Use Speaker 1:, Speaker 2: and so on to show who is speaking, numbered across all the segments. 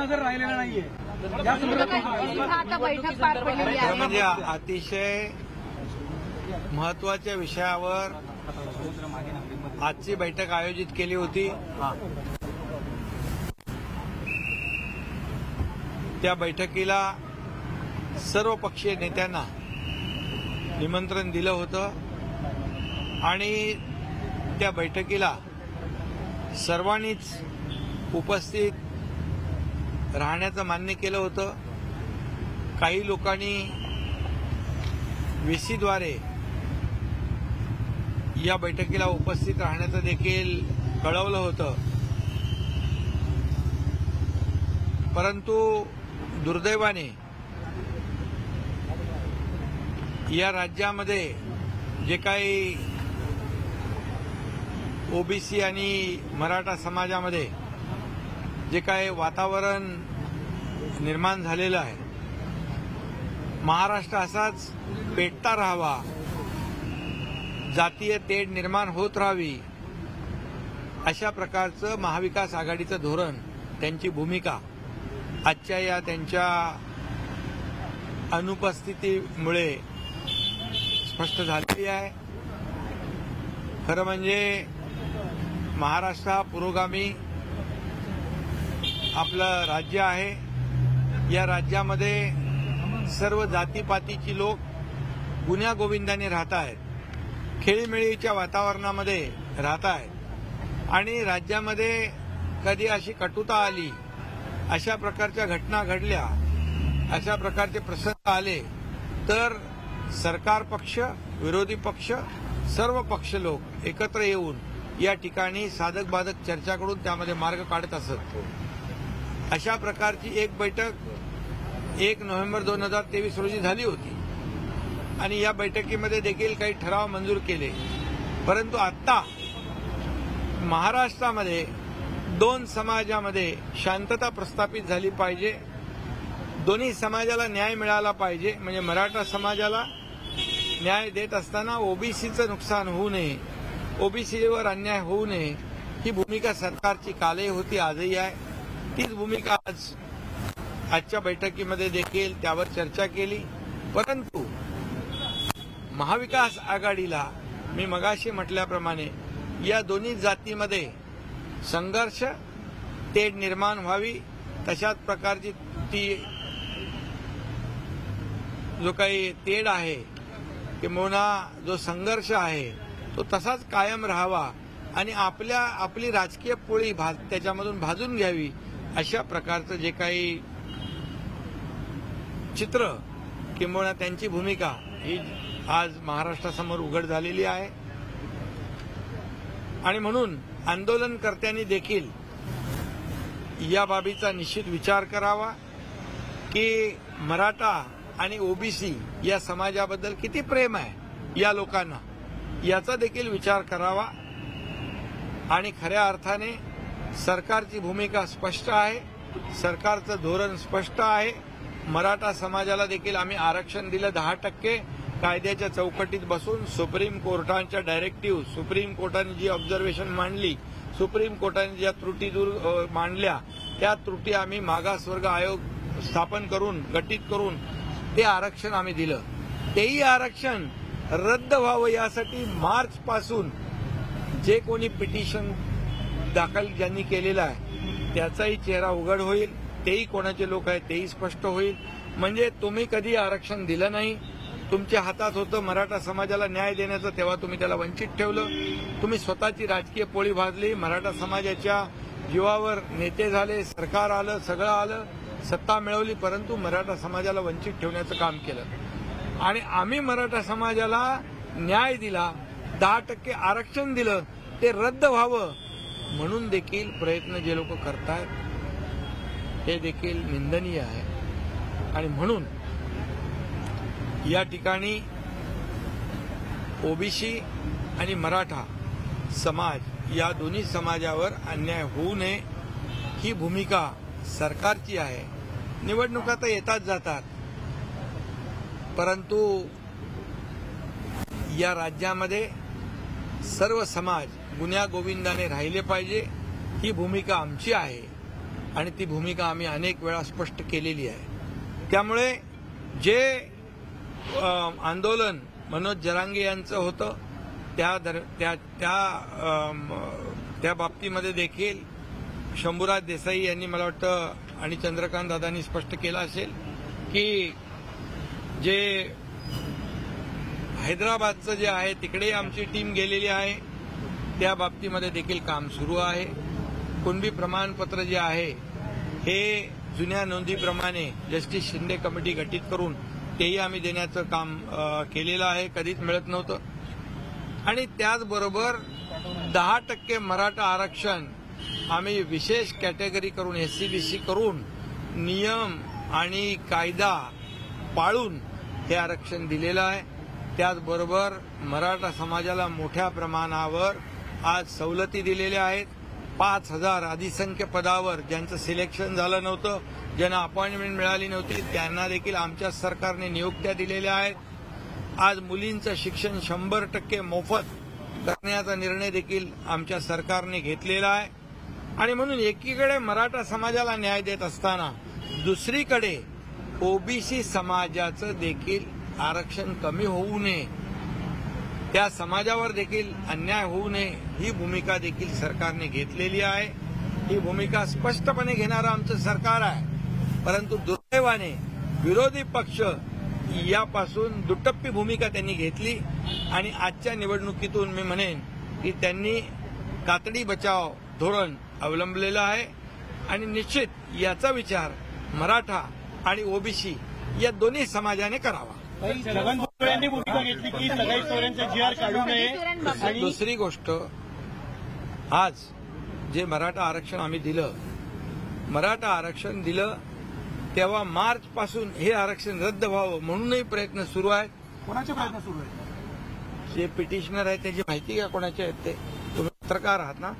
Speaker 1: नजर राहिलेला नाहीये या संदर्भात
Speaker 2: बैठक पार पडलेली आहे।
Speaker 3: म्हणजे अतिशय महत्वाच्या विषयावर आजची बैठक आयोजित केली होती। त्या बैठकीला सर्व पक्षीय नेत्यांना निमंत्रण दिलं होतं आणि त्या बैठकीला सर्वांनीच उपस्थित राहण्याचं मान्य केलं होतं। काही लोकांनी व्हीसीद्वारे या बैठकीला उपस्थित राहण्याचं देखील कळवलं होतं, परंतु दुर्दैवाने या राज्यामध्ये जे काही ओबीसी आणि मराठा समाजामध्ये जे काही वातावरण निर्माण झालेलं आहे, महाराष्ट्र असाच पेटता राहावा, जातीय तेढ निर्माण होत राहावी, अशा प्रकारचं महाविकास आघाडीचं धोरण, त्यांची भूमिका आजच्या या त्यांच्या अनुपस्थितीमुळे स्पष्ट झालेली आहे। खरं म्हणजे महाराष्ट्र हा पुरोगामी आपलं राज्य आहे। या राज्यामध्ये सर्व जातीपातीची लोक गुण्यागोविंदाने राहत आहेत, खेळीमेळीच्या वातावरणामध्ये राहत आहेत आणि राज्यामध्ये कधी अशी कटुता आली, अशा प्रकारच्या घटना घडल्या, अशा प्रकारचे प्रसंग आले तर सरकार पक्ष, विरोधी पक्ष, सर्व पक्ष लोक एकत्र येऊन या ठिकाणी साधक बाधक चर्चा करून त्यामध्ये मार्ग काढत असत। अशा प्रकारची एक बैठक 1 नोव्हेंबर 2023 रोजी झाली होती आणि या बैठकीमध्ये देखील काही ठराव मंजूर केले, परंतु आता महाराष्ट्रामध्ये 2 समाजामध्ये शांतता प्रस्थापित झाली पाहिजे, दोन्ही समाजाला न्याय मिळाला पाहिजे। म्हणजे मराठा समाजाला न्याय देत असताना ओबीसीचं नुकसान होऊ नये, ओबीसीवर अन्याय होऊ नये, ही भूमिका सरकारची कालही होती, आजही आहे। तीच भूमिका आजच्या बैठकीमध्ये देखील त्यावर चर्चा केली, परंतु महाविकास आघाडीला मी मगाशी म्हटल्याप्रमाणे या दोन्ही जातीमध्ये संघर्ष, तेढ निर्माण व्हावी, तशाच प्रकारची ती जो काही तेढ आहे किंवा जो संघर्ष आहे तो तसाच कायम राहावा आणि आपली राजकीय पोळी त्याच्यामधून भाजून घ्यावी, अशा प्रकारचं जे काही चित्र किंवा त्यांची भूमिका ही आज महाराष्ट्रासमोर उघड झालेली आहे। आणि म्हणून आंदोलनकर्त्यांनी देखील या बाबीचा निश्चित विचार करावा की मराठा आणि ओबीसी या समाजाबद्दल किती प्रेम आहे या लोकांना, याचा देखील विचार करावा। आणि खऱ्या अर्थाने सरकारची भूमिका स्पष्ट आहे, सरकारचं धोरण स्पष्ट आहे। मराठा समाजाला देखील आम्ही आरक्षण दिलं 10%, कायद्याच्या चौकटीत बसून सुप्रीम कोर्टाच्या डायरेक्टिव्ह, सुप्रीम कोर्टाने जी ऑब्झर्वेशन मांडली, सुप्रीम कोर्टाने ज्या त्रुटी दूर मांडल्या, त्या त्रुटी आम्ही मागासवर्ग आयोग स्थापन करून, गठीत करून ते आरक्षण आम्ही दिलं। तेही आरक्षण रद्द व्हावं यासाठी मार्च पासून जे कोणी पिटिशन दाखल ज्यांनी केलेलं आहे त्याचाही चेहरा उघड होईल, तेही कोणाचे लोक आहेत तेही स्पष्ट होईल। म्हणजे तुम्ही कधी आरक्षण दिलं नाही, तुमच्या हातात होतं मराठा समाजाला न्याय देण्याचं, तेव्हा तुम्ही त्याला वंचित ठेवलं। तुम्ही स्वतःची राजकीय पोळी भाजली, मराठा समाजाच्या जीवावर नेते झाले, सरकार आलं, सगळं आलं, सत्ता मिळवली, परंतु मराठा समाजाला वंचित ठेवण्याचं काम केलं। आणि आम्ही मराठा समाजाला न्याय दिला, 10% आरक्षण दिलं, ते रद्द व्हावं म्हणून देखील प्रयत्न जे लोक करतायत हे देखील निंदनीय आहे। आणि म्हणून या ठिकाणी ओबीसी आणि मराठा समाज या दोन्ही समाजावर अन्याय होऊ नये ही भूमिका सरकारची आहे। निवडणुका तर येतात जातात, परंतु या राज्यामध्ये सर्व समाज गुण्यागोविंदाने राहिले पाहिजे ही भूमिका आमची आहे। आणि ती भूमिका आम्ही अनेक वेळा स्पष्ट केलेली आहे। त्यामुळे जे आंदोलन मनोज जरांगे यांचं होतं त्या बाबतीमध्ये देखील शंभूराज देसाई यांनी मला वाटतं आणि चंद्रकांत दादांनी स्पष्ट केलं असेल की जे हैदराबादचं जे आहे तिकडे आमची टीम गेलेली आहे, त्या बाबतीमध्ये देखील काम सुरू आहे। कुणबी प्रमाणपत्र जे आहे हे जुन्या नोंदीप्रमाणे जस्टिस शिंदे कमिटी गठीत करून तेही आम्ही देण्याचं काम केलेलं आहे, कधीच मिळत नव्हतं। आणि त्याचबरोबर 10% मराठा आरक्षण आम्ही विशेष कॅटेगरी करून SC-BC करून नियम आणि कायदा पाळून हे आरक्षण दिलेलं आहे। त्याचबरोबर मराठा समाजाला मोठ्या प्रमाणावर आज सवलती दिलेल्या आहेत। 5,000 अधिसंख्य पदावर ज्यांचं सिलेक्शन झालं नव्हतं, ज्यांना अपॉइंटमेंट मिळाली नव्हती, त्यांना देखील आमच्या सरकारने नियुक्त्या दिलेल्या आहेत। आज मुलींचं शिक्षण 100% मोफत करण्याचा निर्णय देखील आमच्या सरकारने घेतलेला आहे। आणि म्हणून एकीकडे मराठा समाजाला न्याय देत असताना दुसरीकडे OBC समाजाचं देखील आरक्षण कमी होऊ नये, त्या समाजावर देखील अन्याय होऊ नये ही भूमिका देखील सरकारने घेतलेली आहे। ही भूमिका स्पष्टपणे घेणारं आमचं सरकार आहे। परंतु दुर्दैवाने विरोधी पक्ष यापासून दुटप्पी भूमिका त्यांनी घेतली आणि आजच्या निवडणुकीतून मी म्हणेन की त्यांनी कातडी बचाव धोरण अवलंबलेलं आहे आणि निश्चित याचा विचार मराठा आणि OBC या दोन्ही समाजाने करावा।
Speaker 1: छगन भुजबळ यांनी भूमिका घेतली की सगळ्या चोऱ्यांचा GR काढू नये। आणि
Speaker 3: दुसरी गोष्ट, आज जे मराठा आरक्षण आम्ही दिलं, मराठा आरक्षण दिलं तेव्हा मार्च पासून हे आरक्षण रद्द व्हावं म्हणूनही प्रयत्न सुरू आहेत।
Speaker 1: कोणाचे प्रयत्न सुरू आहेत?
Speaker 3: जे पिटिशनर आहेत त्याची माहिती घ्या कोणाचे आहेत ते। तुम्ही पत्रकार आहात ना,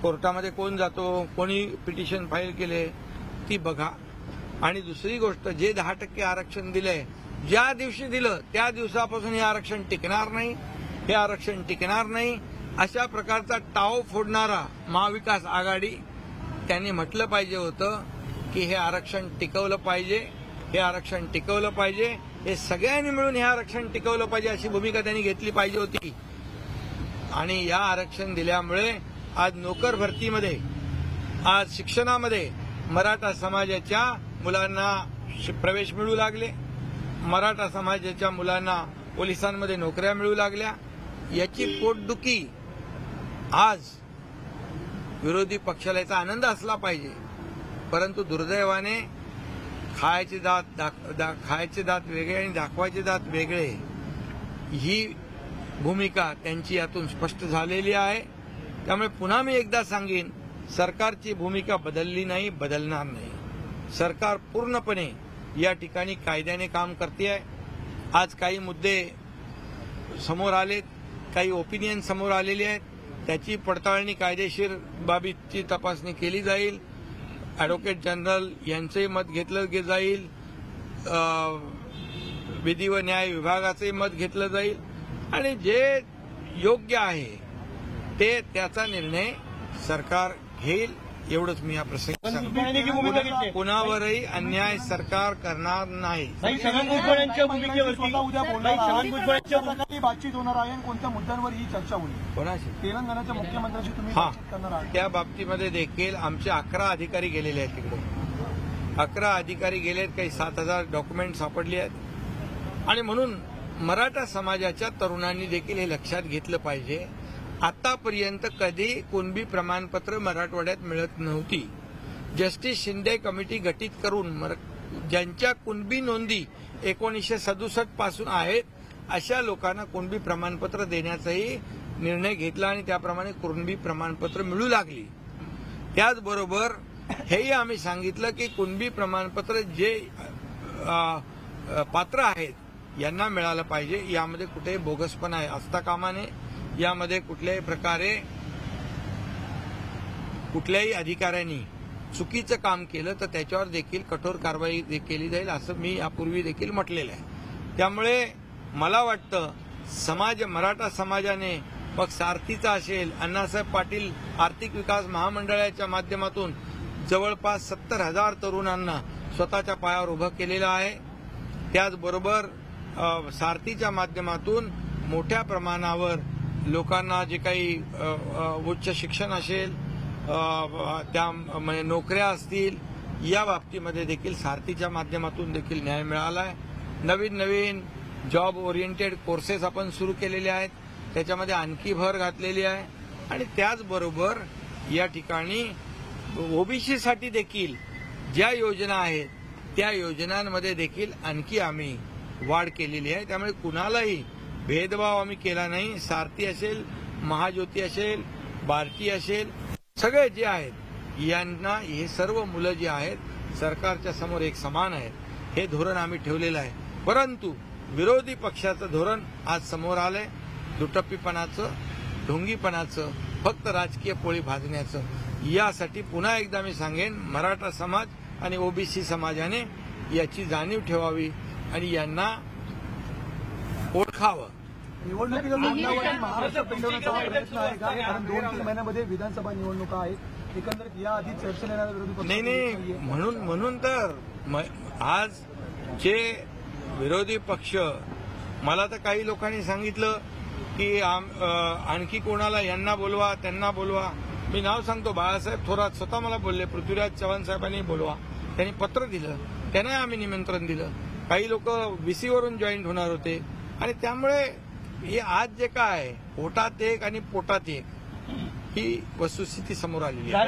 Speaker 3: कोर्टामध्ये कोण जातो, कोणी पिटिशन फाईल केले ती बघा। आणि दुसरी गोष्ट, जे 10% आरक्षण दिलंय, ज्या दिवशी दिलं त्या दिवसापासून हे आरक्षण टिकणार नाही, हे आरक्षण टिकणार नाही अशा प्रकारचा टाव फोडणारा महाविकास आघाडी त्यांनी म्हटलं पाहिजे होतं की हे आरक्षण टिकवलं पाहिजे, हे आरक्षण टिकवलं पाहिजे, हे सगळ्यांनी मिळून हे आरक्षण टिकवलं पाहिजे अशी भूमिका त्यांनी घेतली पाहिजे होती। आणि या आरक्षण दिल्यामुळे आज नोकर भरतीमध्ये, आज शिक्षणामध्ये मराठा समाजाच्या मुलांना प्रवेश मिळू लागले, मराठा समाजाच्या मुलांना पोलिसांमध्ये नोकऱ्या मिळू लागल्या। याची पोटदुखी आज विरोधी पक्षाला याचा आनंद असला पाहिजे, परंतु दुर्दैवाने खायचे दात वेगळे आणि दाखवायचे दात वेगळे ही भूमिका त्यांची यातून स्पष्ट झालेली आहे। त्यामुळे पुन्हा मी एकदा सांगेन, सरकारची भूमिका बदलली नाही, बदलणार नाही। सरकार पूर्णपणे या ठिकाणी कायद्याने काम करते आहे। आज काही मुद्दे समोर आलेत, काही ओपिनियन समोर आलेले आहेत, त्याची पडताळणी कायदेशीर बाबीची तपासणी केली जाईल। ॲडव्होकेट जनरल यांचंही मत घेतलं जाईल, विधी व न्याय विभागाचंही मत घेतलं जाईल आणि जे योग्य आहे ते त्याचा निर्णय सरकार घेईल, एवढंच मी या प्रसंगी सांगतो। कुणावरही अन्याय सरकार करणार नाही।
Speaker 1: छगन भुजबळ यांच्या भूमिकेवरती उद्या बोलणार, बातचीत होणार आहे आणि कोणत्या मुद्द्यांवर ही चर्चा होईल?
Speaker 3: कोणाशी?
Speaker 1: तेलंगणाच्या मुख्यमंत्र्यांशी तुम्ही बातचीत करणार आहात?
Speaker 3: त्या बाबतीमध्ये देखील आमचे 11 अधिकारी गेलेले आहेत तिकडे, 11 अधिकारी गेलेत, काही 7,000 डॉक्युमेंट सापडली आहेत। आणि म्हणून मराठा समाजाच्या तरुणांनी देखील हे लक्षात घेतलं पाहिजे, आतापर्यंत कधी कुणबी प्रमाणपत्र मराठवाड्यात मिळत नव्हती। जस्टिस शिंदे कमिटी गठीत करून ज्यांच्या कुणबी नोंदी 1967 पासून आहेत अशा लोकांना कुणबी प्रमाणपत्र देण्याचाही निर्णय घेतला आणि त्याप्रमाणे कुणबी प्रमाणपत्र मिळू लागली। त्याचबरोबर हेही आम्ही सांगितलं की कुणबी प्रमाणपत्र जे पात्र आहेत यांना मिळालं पाहिजे, यामध्ये कुठेही बोगसपणा असता कामा नये, यामध्ये कुठल्याही प्रकारे कुठल्याही अधिकाऱ्यांनी चुकीचं काम केलं तर त्याच्यावर देखील कठोर कारवाई केली जाईल असं मी यापूर्वी देखील म्हटलेलं आहे। त्यामुळे मला वाटतं मराठा समाजाने मग सारथीचा असेल, अण्णासाहेब पाटील आर्थिक विकास महामंडळाच्या माध्यमातून जवळपास 70,000 तरुणांना स्वतःच्या पायावर उभं केलेलं आहे। त्याचबरोबर सारथीच्या माध्यमातून मोठ्या प्रमाणावर लोकांना जे काही उच्च शिक्षण असेल, त्या म्हणजे नोकऱ्या असतील, या बाबतीमध्ये देखील सारथीच्या माध्यमातून देखील न्याय मिळाला आहे। नवीन नवीन जॉब ओरिएंटेड कोर्सेस आपण सुरू केलेले आहेत, त्याच्यामध्ये आणखी भर घातलेली आहे। आणि त्याचबरोबर या ठिकाणी ओबीसीसाठी देखील ज्या योजना आहेत त्या योजनांमध्ये देखील आणखी आम्ही वाढ केलेली आहे। त्यामुळे कुणालाही भेदभाव आम्ही केला नाही। सारथी असेल, महाज्योती असेल, भारती असेल, सगळे जे आहेत यांना हे सर्व मुलं जी आहेत सरकारच्या समोर एक समान आहेत, हे धोरण आम्ही ठेवलेलं आहे। परंतु विरोधी पक्षाचं धोरण आज समोर आलंय, दुटप्पीपणाचं, ढोंगीपणाचं, फक्त राजकीय पोळी भाजण्याचं। यासाठी पुन्हा एकदा मी सांगेन, मराठा समाज आणि ओबीसी समाजाने याची जाणीव ठेवावी आणि यांना ओळखावं।
Speaker 1: निवडणुकीला तोंडावरती महाराष्ट्र पेटवण्याचा प्रयत्न आहे का? कारण 2-3 महिन्यामध्ये विधानसभा निवडणुका आहेत, एकंदरीत याआधी चर्चेला येणारा विरोधी पक्ष
Speaker 3: नाही, म्हणून तर आज जे विरोधी पक्ष, मला तर काही लोकांनी सांगितलं की आणखी कोणाला, यांना बोलवा त्यांना बोलवा। मी नाव सांगतो, बाळासाहेब थोरात स्वतः मला बोलले, पृथ्वीराज चव्हाण साहेबांनी बोलवा, त्यांनी पत्र दिलं, त्यांना आम्ही निमंत्रण दिलं। काही लोक VC वरून जॉईन होणार होते आणि त्यामुळे हे आज जे काय पोटात एक आणि पोटात एक ही वस्तुस्थिती समोर आलेली आहे।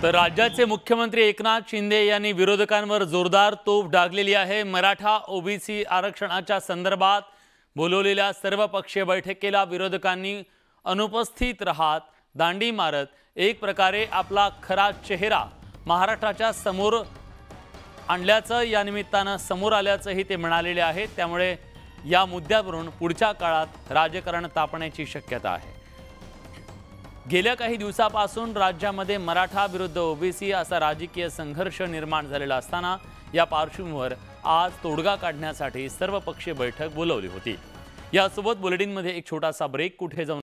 Speaker 2: तर राज्याचे मुख्यमंत्री एकनाथ शिंदे यांनी विरोधकांवर जोरदार तोफ डागलेली आहे। मराठा ओबीसी आरक्षणाच्या संदर्भात बोलवलेल्या सर्वपक्षीय बैठकीला विरोधकांनी अनुपस्थित राहत दांडी मारत एक प्रकारे आपला खरा चेहरा महाराष्ट्राच्या समोर आणल्याचं, या निमित्तानं समोर आल्याचंही ते म्हणालेले आहेत। त्यामुळे या मुद्द्यावरून पुढच्या काळात राजकारण तापण्याची शक्यता आहे। गेल्या काही दिवसापासून राज्यामध्ये मराठा विरुद्ध ओबीसी असा राजकीय संघर्ष निर्माण झालेला असताना या पार्श्वभूमीवर आज तोडगा काढण्यासाठी सर्वपक्षीय बैठक बोलावली होती। यासोबत बुलेटिनमध्ये एक छोटासा ब्रेक, कुठे जाऊन